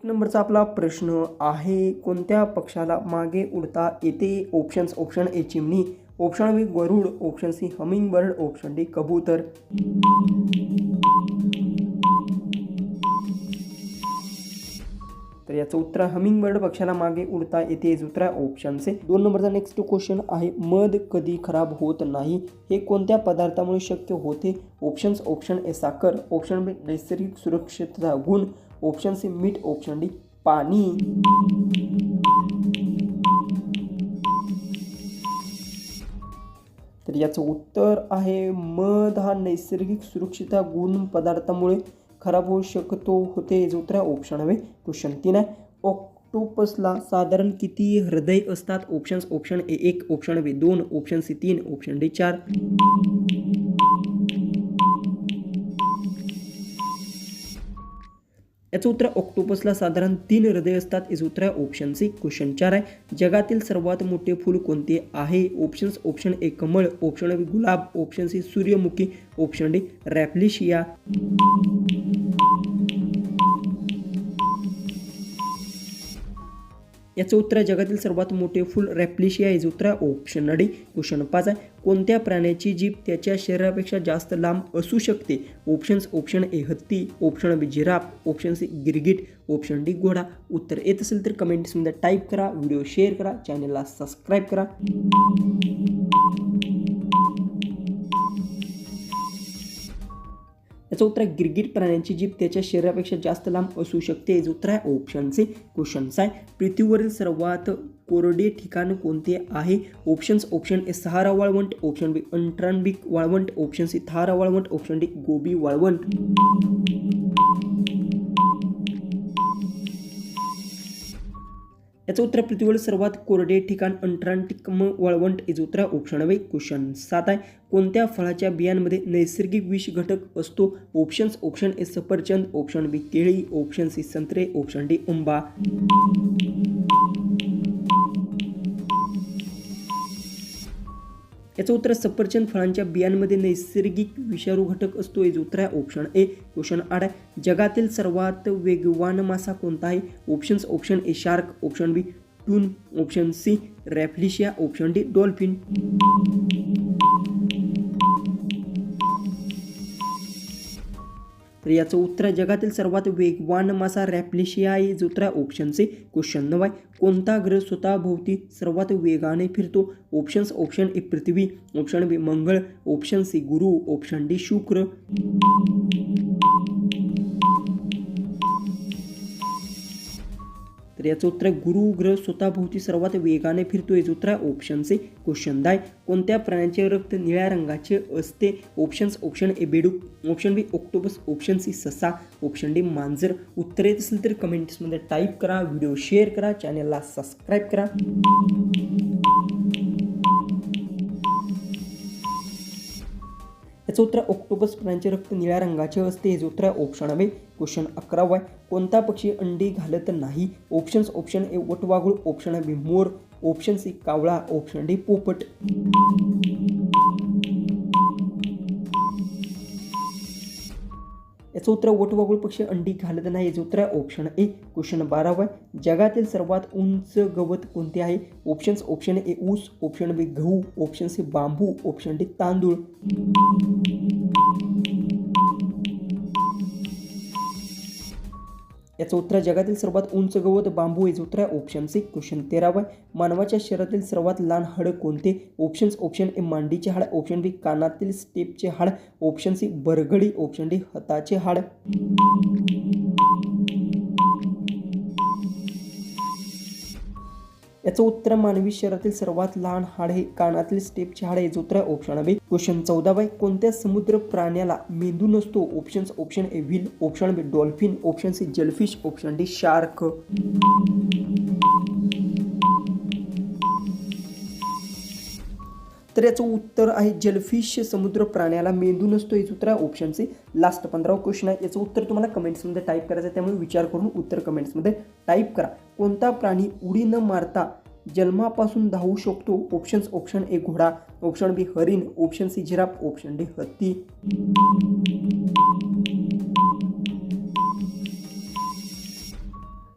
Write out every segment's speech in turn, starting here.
नंबरचा आपला प्रश्न आहे, कोणत्या पक्षाला मागे उडता येते? ऑप्शन ए चिमणी, ऑप्शन बी गरुड, option C hummingbird, option D कबूतर. तर याचं उत्तर हमिंग बर्ड पक्षाला मागे उडता येते. उत्तर ऑप्शन सी. 2 नंबरचा नेक्स्ट क्वेश्चन आहे, मध कधी खराब होत नाही, हे कोणत्या पदार्थामुळे शक्य होते? ऑप्शन ए साखर, ऑप्शन बी नैसर्गिक सुरक्षितता गुण, ऑप्शन सी मीठ, ऑप्शन डी पाणी. तर याचं उत्तर आहे मध हा नैसर्गिक सुरक्षितता गुण पदार्थामुळे खराब होऊ शकतो होते. उत्तर ऑप्शन आहे. क्वेश्चन 3 आहे, ऑक्टोपसला साधारण किती हृदय असतात? Option A 1, option B 2, option C 3, option D 4. याचं उत्तर ऑक्टोपसला साधारण 3 हृदय असतात. याचं उत्तर ऑप्शन सी. क्वेश्चन 4 आहे, जगातील सर्वात मोठे फूल कोणते आहे? ऑप्शन ए कमळ, ऑप्शन बी गुलाब, ऑप्शन सी सूर्यमुखी, ऑप्शन डी रॅप्लिशिया. याचं उत्तर जगातील सर्वात मोठे फूल रॅप्लिशिया. याचं उत्तर ऑप्शन डी. क्वेश्चन 5 आहे, कोणत्या प्राण्याची जीभ त्याच्या शरीरापेक्षा जास्त लांब असू शकते? ऑप्शन ए हत्ती, ऑप्शन बी जिराफ, ऑप्शन सी गिरगिट, ऑप्शन डी घोडा. उत्तर येत असेल तर कमेंट्समध्ये टाईप करा, व्हिडिओ शेअर करा, चॅनलला सबस्क्राईब करा. याचं उत्तर ऑप्शन प्राण्यांची जीभ त्याच्या शरीरापेक्षा जास्त लांब असू शकते. याचं उत्तर आहे ऑप्शन सी. क्वेश्चन 6 आहे, पृथ्वीवरील सर्वात कोरडे ठिकाण कोणते आहे? ऑप्शन ए सहारा वाळवंट, ऑप्शन बी अंटार्क्टिक वाळवंट, ऑप्शन सी थारा वाळवंट, ऑप्शन डी गोबी वाळवंट. याचं उत्तर पृथ्वीवरील सर्वात कोरडे ठिकाण अंटार्क्टिक वाळवंट. याचं उत्तर ऑप्शन बी. क्वेश्चन 7 आहे, कोणत्या फळाच्या बियांमध्ये नैसर्गिक विष घटक असतो? ऑप्शन ए सफरचंद, ऑप्शन बी केळी, ऑप्शन सी संत्रे, ऑप्शन डी आंबा. याचं उत्तर सफरचंद फळांच्या बियांमध्ये नैसर्गिक विषारू घटक असतो. याचं उत्तर आहे ऑप्शन ए. क्वेश्चन 8 आहे, जगातील सर्वात वेगवान मासा कोणता आहे? Option A shark, option B tuna, option C रॅप्लिशिया, ऑप्शन डी डॉल्फिन. तर याचं उत्तर जगातील सर्वात वेगवान मासा रॅप्लिशिया आहे. याचं उत्तर ऑप्शन सी. क्वेश्चन 9 आहे, कोणता ग्रह स्वतःभोवती सर्वात वेगाने फिरतो? ऑप्शन ए पृथ्वी, ऑप्शन बी मंगळ, ऑप्शन सी गुरु, ऑप्शन डी शुक्र. तर याचं उत्तर गुरु ग्रह स्वतःभोवती सर्वात वेगाने फिरतो. याचं उत्तर ऑप्शन सी. क्वेश्चन 10, कोणत्या प्राण्याचे रक्त निळ्या रंगाचे असते? ऑप्शन ए बेडूक, ऑप्शन बी ऑक्टोपस, ऑप्शन सी ससा, ऑप्शन डी मांजर. उत्तर येत असेल तर कमेंट्समध्ये टाईप करा, व्हिडिओ शेअर करा, चॅनलला सबस्क्राईब करा. याचं उत्तर ऑक्टोपस प्राण्यांचे रक्त निळ्या रंगाचे असते. हे उत्तर ऑप्शन बी. क्वेश्चन 11 आहे, कोणता पक्षी अंडी घालत नाही? ऑप्शन ए वटवाघूळ, ऑप्शन बी मोर, ऑप्शन सी कावळा, ऑप्शन डी पोपट. याचं उत्तर वटवाघूळ पक्षी अंडी घालत नाही. याचं उत्तर ऑप्शन ए. क्वेश्चन 12 आहे, जगातील सर्वात उंच गवत कोणते आहे? ऑप्शन ए ऊस, ऑप्शन बी गहू, ऑप्शन सी बांबू, ऑप्शन डी तांदूळ. याचं उत्तर जगातील सर्वात उंच गवत बांबू. याचं उत्तर ऑप्शन सी. क्वेश्चन 13 आहे, मानवाच्या शरीरातील सर्वात लहान हाड कोणते? ऑप्शन ए मांडीचे हाड, ऑप्शन बी कानातील स्टेपचे हाड, ऑप्शन सी बरगडी, ऑप्शन डी हाताचे हाड. याचं उत्तर मानवी शरीरातील सर्वात लहान हाड हे कानातील स्टेपचे हाड. याचं उत्तर ऑप्शन बी. क्वेश्चन 14 आहे, कोणत्या समुद्र प्राण्याला मेंदू नसतो? Option A whale, option B dolphin, option C jellyfish, option D shark. तर याचं उत्तर आहे जेलफिश समुद्र प्राण्याला मेंदू नसतो. याचं उत्तर आहे ऑप्शन सी. लास्ट 15 क्वेश्चन आहे, याचं उत्तर तुम्हाला कमेंट्समध्ये टाईप करायचं आहे, त्यामुळे विचार करून उत्तर कमेंट्समध्ये टाईप करा. कोणता प्राणी उडी न मारता जन्मापासून धावू शकतो? ऑप्शन ए घोडा, ऑप्शन बी हरिण, option C giraffe, option D हत्ती.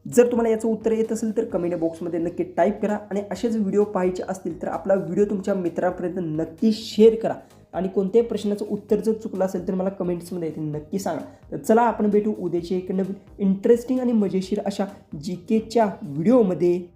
जर तुम्हाला याचं उत्तर येत असेल तर कमेंट बॉक्समध्ये नक्की टाईप करा आणि असेच व्हिडिओ पाहायचे असतील तर आपला व्हिडिओ तुमच्या मित्रांपर्यंत नक्की शेअर करा आणि कोणत्याही प्रश्नाचं उत्तर जर चुकलं असेल तर मला कमेंट्समध्ये येथे नक्की सांगा. तर चला आपण भेटू उद्याच्या एक नवीन इंटरेस्टिंग आणि मजेशीर अशा GKच्या व्हिडिओमध्ये.